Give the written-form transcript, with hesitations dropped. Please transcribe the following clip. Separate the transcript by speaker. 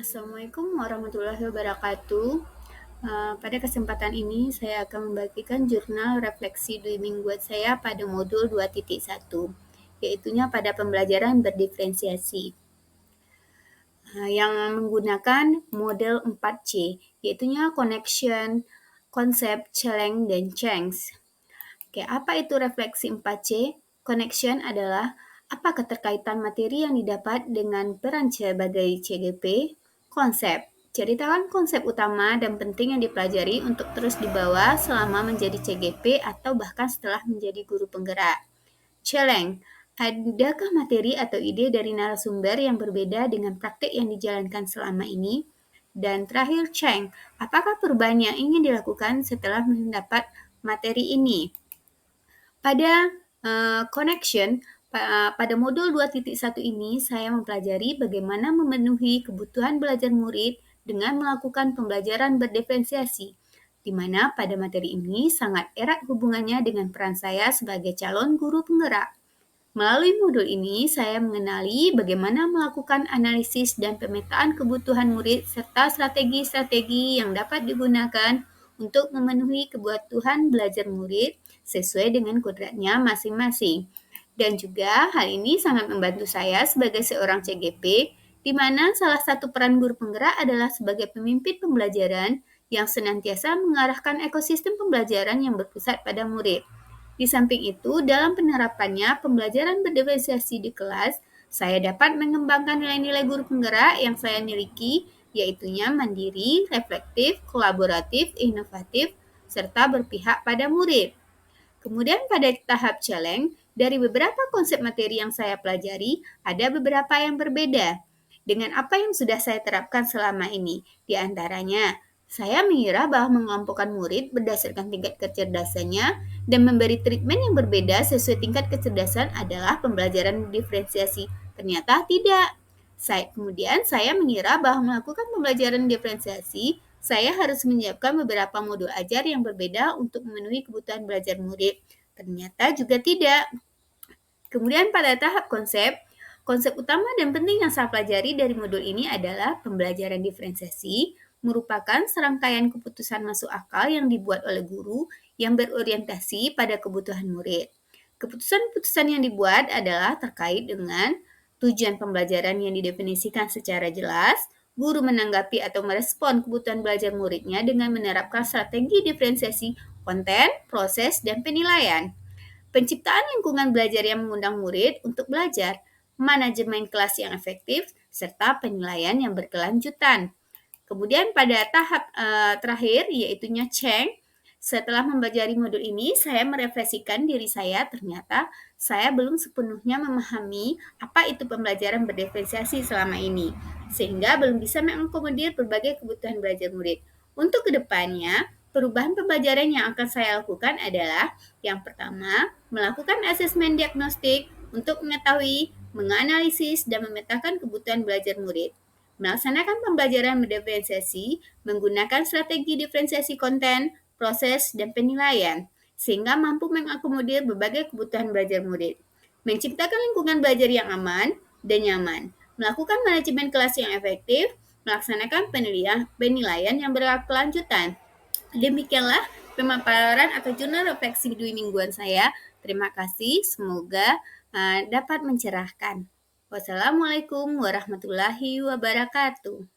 Speaker 1: Assalamualaikum warahmatullahi wabarakatuh. Pada kesempatan ini saya akan membagikan jurnal refleksi dui mingguan saya pada modul 2.1, yaitunya pada pembelajaran berdiferensiasi, yang menggunakan model 4C, yaitunya connection, konsep, challenge, dan change. Oke, apa itu refleksi 4C? Connection adalah apa keterkaitan materi yang didapat dengan peran sebagai CGP. Konsep, ceritakan konsep utama dan penting yang dipelajari untuk terus dibawa selama menjadi CGP atau bahkan setelah menjadi guru penggerak. Challenge, adakah materi atau ide dari narasumber yang berbeda dengan praktik yang dijalankan selama ini? Dan terakhir, change, apakah perubahan yang ingin dilakukan setelah mendapat materi ini? Pada connection, pada modul 2.1 ini saya mempelajari bagaimana memenuhi kebutuhan belajar murid dengan melakukan pembelajaran berdiferensiasi, di mana pada materi ini sangat erat hubungannya dengan peran saya sebagai calon guru penggerak. Melalui modul ini, saya mengenali bagaimana melakukan analisis dan pemetaan kebutuhan murid serta strategi-strategi yang dapat digunakan untuk memenuhi kebutuhan belajar murid sesuai dengan kodratnya masing-masing. Dan juga hal ini sangat membantu saya sebagai seorang CGP, di mana salah satu peran guru penggerak adalah sebagai pemimpin pembelajaran yang senantiasa mengarahkan ekosistem pembelajaran yang berpusat pada murid. Di samping itu, dalam penerapannya pembelajaran berdiferensiasi di kelas, saya dapat mengembangkan nilai-nilai guru penggerak yang saya miliki, yaitunya mandiri, reflektif, kolaboratif, inovatif, serta berpihak pada murid. Kemudian pada tahap challenge, dari beberapa konsep materi yang saya pelajari, ada beberapa yang berbeda dengan apa yang sudah saya terapkan selama ini. Di antaranya, saya mengira bahwa mengelompokkan murid berdasarkan tingkat kecerdasannya dan memberi treatment yang berbeda sesuai tingkat kecerdasan adalah pembelajaran diferensiasi. Ternyata tidak. Kemudian saya mengira bahwa melakukan pembelajaran diferensiasi, saya harus menyiapkan beberapa modul ajar yang berbeda untuk memenuhi kebutuhan belajar murid. Ternyata juga tidak. Kemudian pada tahap konsep, konsep utama dan penting yang saya pelajari dari modul ini adalah pembelajaran diferensiasi merupakan serangkaian keputusan masuk akal yang dibuat oleh guru yang berorientasi pada kebutuhan murid. Keputusan-keputusan yang dibuat adalah terkait dengan tujuan pembelajaran yang didefinisikan secara jelas, guru menanggapi atau merespon kebutuhan belajar muridnya dengan menerapkan strategi diferensiasi konten, proses, dan penilaian. Penciptaan lingkungan belajar yang mengundang murid untuk belajar, manajemen kelas yang efektif, serta penilaian yang berkelanjutan. Kemudian pada tahap terakhir, yaitunya Cheng, setelah mempelajari modul ini, saya merefleksikan diri saya, ternyata saya belum sepenuhnya memahami apa itu pembelajaran berdiferensiasi selama ini, sehingga belum bisa mengakomodir berbagai kebutuhan belajar murid. Untuk kedepannya, perubahan pembelajaran yang akan saya lakukan adalah yang pertama, melakukan asesmen diagnostik untuk mengetahui, menganalisis, dan memetakan kebutuhan belajar murid. Melaksanakan pembelajaran berdiferensiasi menggunakan strategi diferensiasi konten, proses, dan penilaian, sehingga mampu mengakomodir berbagai kebutuhan belajar murid. Menciptakan lingkungan belajar yang aman dan nyaman, melakukan manajemen kelas yang efektif, melaksanakan penilaian yang berkelanjutan. Demikianlah pemaparan atau jurnal refleksi dui mingguan saya. Terima kasih, semoga dapat mencerahkan. Wassalamualaikum warahmatullahi wabarakatuh.